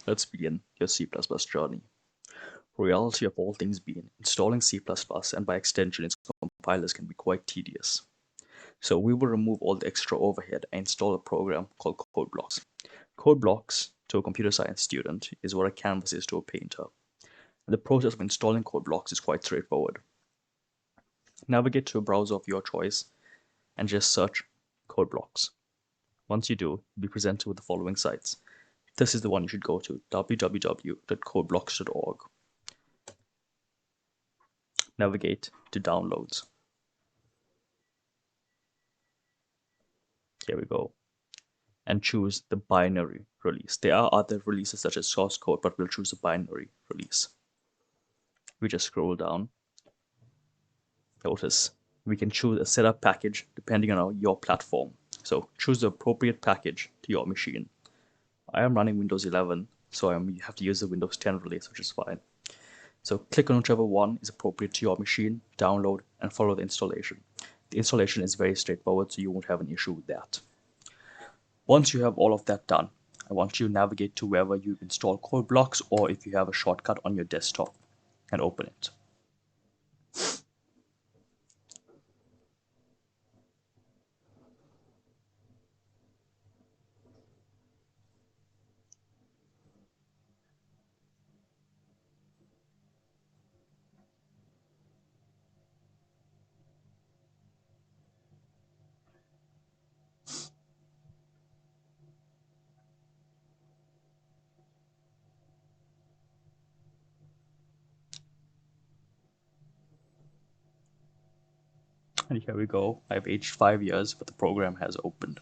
Let's begin your C++ journey. Reality of all things being, installing C++ and by extension its compilers can be quite tedious. So we will remove all the extra overhead and install a program called CodeBlocks. CodeBlocks, to a computer science student, is what a canvas is to a painter. And the process of installing CodeBlocks is quite straightforward. Navigate to a browser of your choice and just search CodeBlocks. Once you do, you'll be presented with the following sites. This is the one you should go to, www.codeblocks.org. Navigate to Downloads. Here we go. And choose the binary release. There are other releases such as source code, but we'll choose the binary release. We just scroll down. Notice we can choose a setup package depending on your platform. So choose the appropriate package to your machine. I am running Windows 11, so you have to use the Windows 10 release, which is fine. So click on whichever one is appropriate to your machine, download, and follow the installation. The installation is very straightforward, so you won't have an issue with that. Once you have all of that done, I want you to navigate to wherever you've installed CodeBlocks, or if you have a shortcut on your desktop, and open it. And here we go. I've aged 5 years, but the program has opened.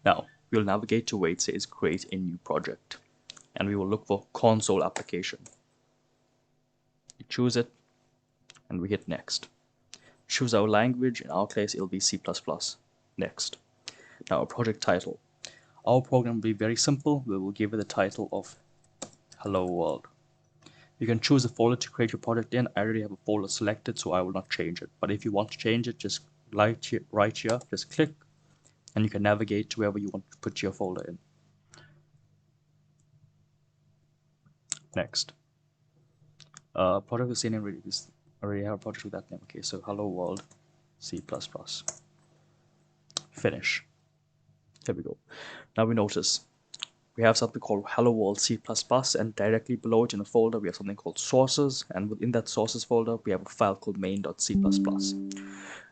Now, we'll navigate to where it says create a new project. And we will look for console application. You choose it, and we hit next. Choose our language. In our case, it'll be C++. Next. Now, our project title. Our program will be very simple. We will give it the title of Hello World. You can choose a folder to create your project in. I already have a folder selected, so I will not change it. But if you want to change it, just right here, just click, and you can navigate to wherever you want to put your folder in. Next. Project with name already is already have a project with that name. Okay, so Hello World C++. Finish. There we go. Now we notice we have something called Hello World C++, and directly below it in a folder we have something called sources, and within that sources folder we have a file called main.c++.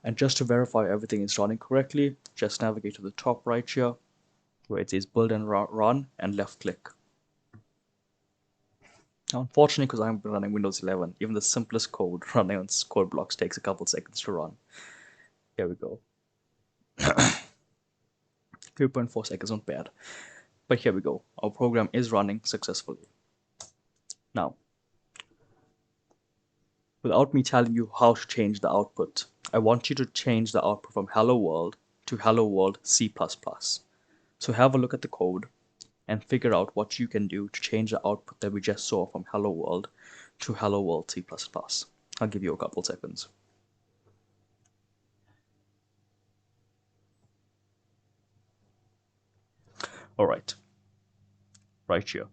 And just to verify everything is running correctly, just navigate to the top right here where it says build and run, and left click. Now, unfortunately, because I'm running Windows 11, even the simplest code running on CodeBlocks takes a couple seconds to run. Here we go. 3.4 seconds, not bad. But here we go. Our program is running successfully. Now, without me telling you how to change the output, I want you to change the output from Hello World to Hello World C++. So have a look at the code and figure out what you can do to change the output that we just saw from Hello World to Hello World C++. I'll give you a couple seconds. Alright, right here.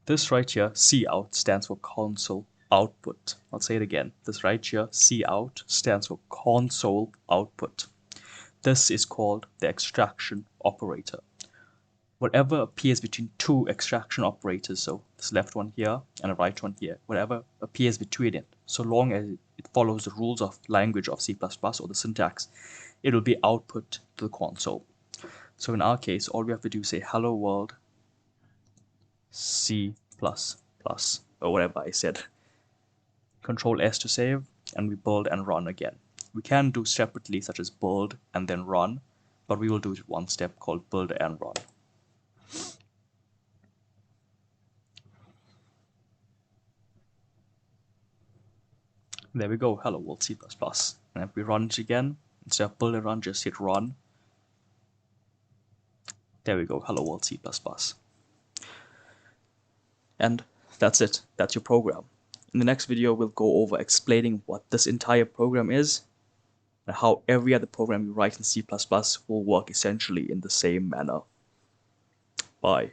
This right here, Cout, stands for console output. I'll say it again. This right here, Cout, stands for console output. This is called the extraction operator. Whatever appears between two extraction operators, so this left one here and a right one here, whatever appears between it, so long as it follows the rules of language of C++ or the syntax, it will be output to the console. So in our case, all we have to do is say hello world C++, or whatever I said. Control S to save, and we build and run again. We can do separately, such as build and then run, but we will do it one step called build and run. There we go, hello world C++. And if we run it again, instead of build and run, just hit run. There we go, hello world C++. And that's it, that's your program. In the next video, we'll go over explaining what this entire program is and how every other program you write in C++ will work essentially in the same manner. Bye.